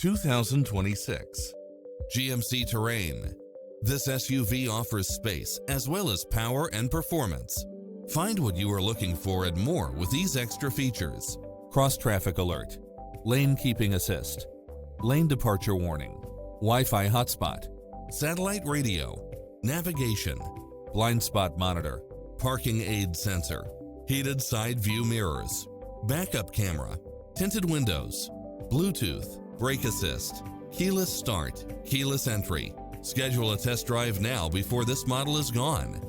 2026 GMC Terrain. This SUV offers space as well as power and performance. Find what you are looking for and more with these extra features: cross-traffic alert, lane keeping assist, lane departure warning, Wi-Fi hotspot, satellite radio, navigation, blind spot monitor, parking aid sensor, heated side view mirrors, backup camera, tinted windows, Bluetooth, brake assist, keyless start, keyless entry. Schedule a test drive now before this model is gone.